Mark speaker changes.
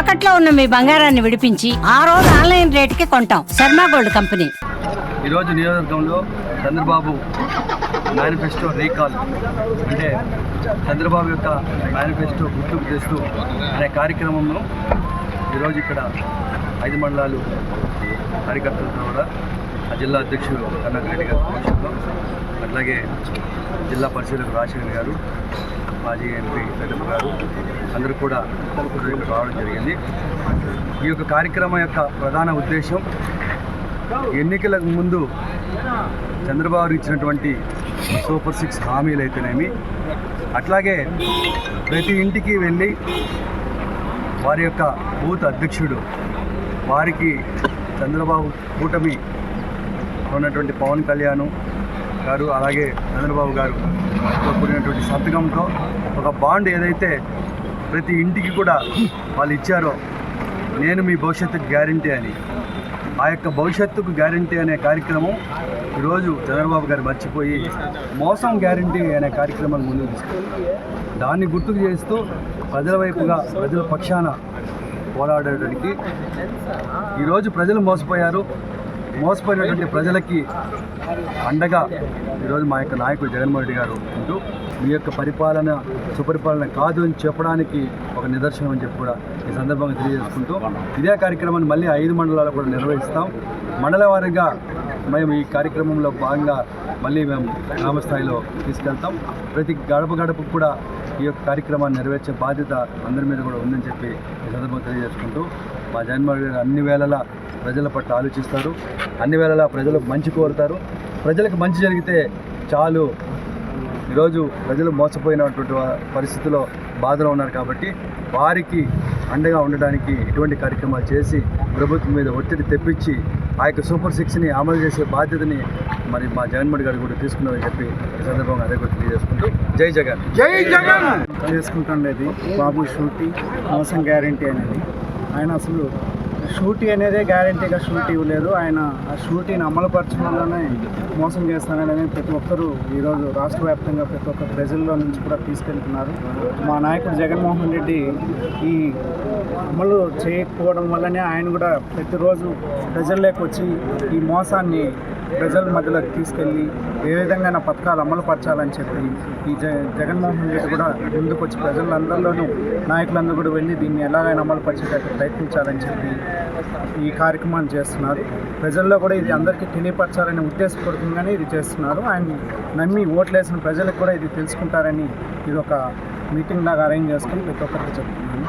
Speaker 1: తాకట్లో ఉన్న మీ బంగారాన్ని విడిపించి ఆ రోజు ఆన్లైన్ రేటుకి కొంటాం. Sharma gold company.
Speaker 2: ఈరోజు నియోజకవర్గంలో చంద్రబాబు మేనిఫెస్టో రీకాల్ అంటే చంద్రబాబు యొక్క మేనిఫెస్టో గుర్తుకు చేస్తూ అనే కార్యక్రమంలో ఈరోజు ఇక్కడ 5 మండలాలు కార్యకర్తలతో కూడా ఆ జిల్లా అధ్యక్షులు కన్నారెడ్డి గారి సమక్షంలో, అట్లాగే జిల్లా పరిశీలకులు రాజశేఖర్ గారు, మాజీ ఎంపీ పెద్దమ్మ గారు అందరూ కూడా రావడం జరిగింది. ఈ యొక్క కార్యక్రమం యొక్క ప్రధాన ఉద్దేశం ఎన్నికలకు ముందు చంద్రబాబు ఇచ్చినటువంటి సూపర్ 6 హామీలు అయితేనేమి, అట్లాగే ప్రతి ఇంటికి వెళ్ళి వారి యొక్క బూత్ అధ్యక్షుడు వారికి చంద్రబాబు కూటమి ఉన్నటువంటి పవన్ కళ్యాణ్ గారు అలాగే చంద్రబాబు గారు కూడినటువంటి సంతకంతో ఒక బాండ్ ఏదైతే ప్రతి ఇంటికి కూడా వాళ్ళు ఇచ్చారో, నేను మీ భవిష్యత్తుకు గ్యారంటీ అని, ఆ యొక్క భవిష్యత్తుకు గ్యారంటీ అనే కార్యక్రమం ఈరోజు చంద్రబాబు గారు మర్చిపోయి మోసం గ్యారంటీ అనే కార్యక్రమాన్ని ముందుకు తీసుకుంటారు. దాన్ని గుర్తుకు చేస్తూ ప్రజల వైపుగా ప్రజల పక్షాన పోరాడడానికి ఈరోజు ప్రజలు మోసపోయినటువంటి ప్రజలకి అండగా ఈరోజు మా యొక్క నాయకుడు జగన్మోహన్ రెడ్డి గారు ఉంటూ మీ యొక్క పరిపాలన సుపరిపాలన కాదు అని చెప్పడానికి ఒక నిదర్శనం అని చెప్పి కూడా ఈ సందర్భంగా తెలియజేసుకుంటూ ఇదే కార్యక్రమాన్ని మళ్ళీ 5 మండలాలు కూడా నిర్వహిస్తాం. మండల వారీగా మేము ఈ కార్యక్రమంలో భాగంగా మళ్ళీ మేము గ్రామస్థాయిలో తీసుకెళ్తాం. ప్రతి గడపకు కూడా ఈ యొక్క కార్యక్రమాన్ని నెరవేర్చే బాధ్యత అందరి మీద కూడా ఉందని చెప్పి ఈ సందర్భంగా తెలియజేసుకుంటూ మా జగన్మోహన్ రెడ్డి గారు అన్ని వేళలా ప్రజల పట్ల ఆలోచిస్తారు, అన్ని వేళలా ప్రజలకు మంచి కోరుతారు. ప్రజలకు మంచి జరిగితే చాలు. ఈరోజు ప్రజలు మోసపోయినటువంటి పరిస్థితుల్లో బాధలో ఉన్నారు కాబట్టి వారికి అండగా ఉండడానికి ఇటువంటి కార్యక్రమాలు చేసి ప్రభుత్వం మీద ఒత్తిడి తెప్పించి ఆ యొక్క సూపర్ 6ని అమలు చేసే బాధ్యతని మరి మా జగన్మోహన్ గారు కూడా తీసుకున్నారని చెప్పి ఈ సందర్భంగా అదే కూడా తెలియజేసుకుంటూ జై జగన్
Speaker 3: చేసుకుంటుండేది బాబు షూటీ మోసం గ్యారంటీ అనేది. ఆయన అసలు షూటీ అనేదే గ్యారంటీగా షూటీ ఇవ్వలేదు. ఆయన ఆ షూటీని అమలుపరచడంలోనే మోసం చేస్తానని ప్రతి ఒక్కరూ ఈరోజు రాష్ట్ర వ్యాప్తంగా ప్రతి ఒక్క ప్రజల్లో నుంచి కూడా తీసుకెళ్తున్నారు. మా నాయకుడు జగన్మోహన్ రెడ్డి ఈ అమలు చేయకపోవడం వల్లనే ఆయన కూడా ప్రతిరోజు ప్రజల్లోకి వచ్చి ఈ మోసాన్ని ప్రజల మధ్యలోకి తీసుకెళ్ళి ఏ విధంగా నా పథకాలు అమలు పరచాలని చెప్పి ఈ జగన్మోహన్ రెడ్డి కూడా ముందుకు వచ్చి ప్రజలందరిలోనూ నాయకులందరూ కూడా వెళ్ళి దీన్ని ఎలాగైనా అమలు పరిచేటట్టు ప్రయత్నించాలని చెప్పి ఈ కార్యక్రమాన్ని చేస్తున్నారు. ప్రజల్లో కూడా ఇది అందరికీ తెలియపరచాలనే ఉద్దేశపూర్వకంగానే ఇది చేస్తున్నారు. ఆయన నమ్మి ఓట్లేసిన ప్రజలకు కూడా ఇది తెలుసుకుంటారని ఇది ఒక మీటింగ్ లాగా అరేంజ్ చేసుకుని ప్రతి ఒక్కరికి చెప్తున్నాను.